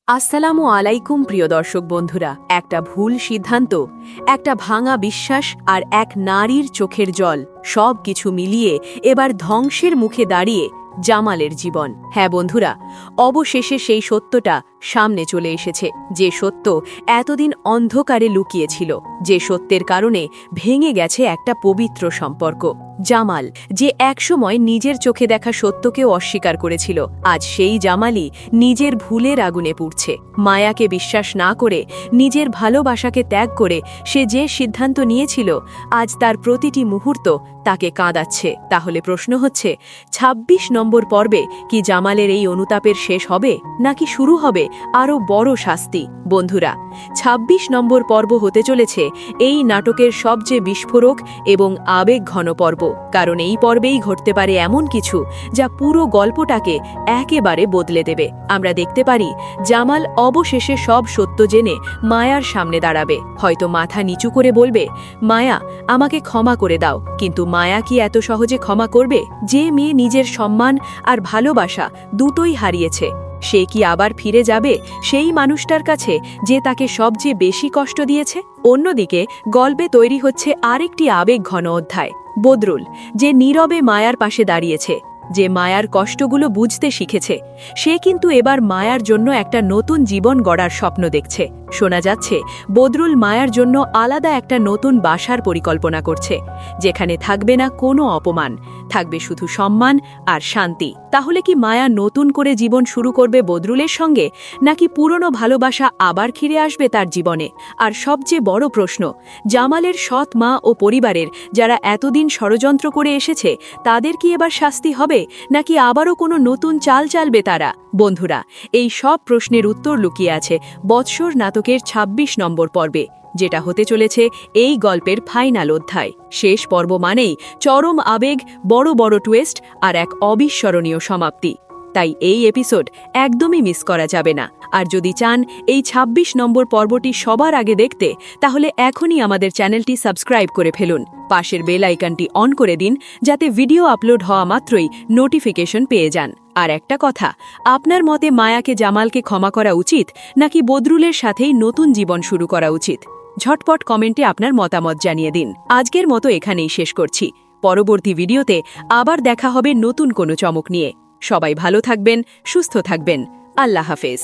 আসসালামু আলাইকুম প্রিয় দর্শক বন্ধুরা। একটা ভুল সিদ্ধান্ত, একটা ভাঙা বিশ্বাস আর এক নারীর চোখের জল সব কিছু মিলিয়ে এবার ধ্বংসের মুখে দাঁড়িয়ে জামালের জীবন। হ্যাঁ বন্ধুরা, অবশেষে সেই সত্যটা সামনে চলে এসেছে, যে সত্য এতদিন অন্ধকারে লুকিয়েছিল, যে সত্যের কারণে ভেঙে গেছে একটা পবিত্র সম্পর্ক। জামাল, যে একসময় নিজের চোখে দেখা সত্যকেও অস্বীকার করেছিল, আজ সেই জামালই নিজের ভুলের আগুনে পুড়ছে। মায়াকে বিশ্বাস না করে, নিজের ভালোবাসাকে ত্যাগ করে সে যে সিদ্ধান্ত নিয়েছিল, আজ তার প্রতিটি মুহূর্ত তাকে কাঁদাচ্ছে। তাহলে প্রশ্ন হচ্ছে, ২৬ নম্বর পর্বে কি জামালের এই অনুতাপের শেষ হবে, নাকি শুরু হবে আরও বড় শাস্তি? বন্ধুরা, ২৬ নম্বর পর্ব হতে চলেছে এই নাটকের সবচেয়ে বিস্ফোরক এবং আবেগঘন পর্ব, কারণ এই পর্বেই ঘটতে পারে এমন কিছু যা পুরো গল্পটাকে একেবারে বদলে দেবে। আমরা দেখতে পারি জামাল অবশেষে সব সত্য জেনে মায়ার সামনে দাঁড়াবে, হয়তো মাথা নিচু করে বলবে, মায়া, আমাকে ক্ষমা করে দাও। কিন্তু মায়া কি এত সহজে ক্ষমা করবে? যে মেয়ে নিজের সম্মান আর ভালোবাসা দুটোই হারিয়েছে, সে কি আবার ফিরে যাবে সেই মানুষটার কাছে যে তাকে সবচেয়ে বেশি কষ্ট দিয়েছে? অন্যদিকে গল্পে তৈরি হচ্ছে আরেকটি আবেগঘন অধ্যায়। বদরুল, যে নীরবে মায়ার পাশে দাঁড়িয়েছে, যে মায়ার কষ্টগুলো বুঝতে শিখেছে, সে কিন্তু এবার মায়ার জন্য একটা নতুন জীবন গড়ার স্বপ্ন দেখছে। শোনা যাচ্ছে বদরুল মায়ার জন্য আলাদা একটা নতুন বাসার পরিকল্পনা করছে, যেখানে থাকবে না কোনো অপমান, থাকবে শুধু সম্মান আর শান্তি। তাহলে কি মায়া নতুন করে জীবন শুরু করবে বদরুলের সঙ্গে, নাকি পুরনো ভালোবাসা আবার ফিরে আসবে তার জীবনে? আর সবচেয়ে বড় প্রশ্ন, জামালের সৎ মা ও পরিবারের যারা এতদিন ষড়যন্ত্র করে এসেছে, তাদের কি এবার শাস্তি হবে, নাকি আবারও কোনো নতুন চাল চালবে তারা? বন্ধুরা, এই সব প্রশ্নের উত্তর লুকিয়ে আছে বৎসর নাটকের ২৬ নম্বর পর্বে, যেটা হতে চলেছে এই গল্পের ফাইনাল অধ্যায়। শেষ পর্ব মানেই চরম আবেগ, বড় বড় টুইস্ট আর এক অবিস্মরণীয় সমাপ্তি। তাই এই এপিসোড একদমই মিস করা যাবে না। আর যদি চান এই ২৬ নম্বর পর্বটি সবার আগে দেখতে, তাহলে এখনই আমাদের চ্যানেলটি সাবস্ক্রাইব করে ফেলুন। পাশের বেল আইকনটি অন করে দিন, যাতে ভিডিও আপলোড হওয়া মাত্রই নোটিফিকেশন পেয়ে যান। আর একটা কথা, আপনার মতে মায়াকে জামালকে ক্ষমা করা উচিত, নাকি বদরুলের সাথেই নতুন জীবন শুরু করা উচিত? ঝটপট কমেন্টে আপনার মতামত জানিয়ে দিন। আজকের মতো এখানেই শেষ করছি। পরবর্তী ভিডিওতে আবার দেখা হবে নতুন কোনো চমক নিয়ে। সবাই ভালো থাকবেন, সুস্থ থাকবেন। আল্লাহ হাফেজ।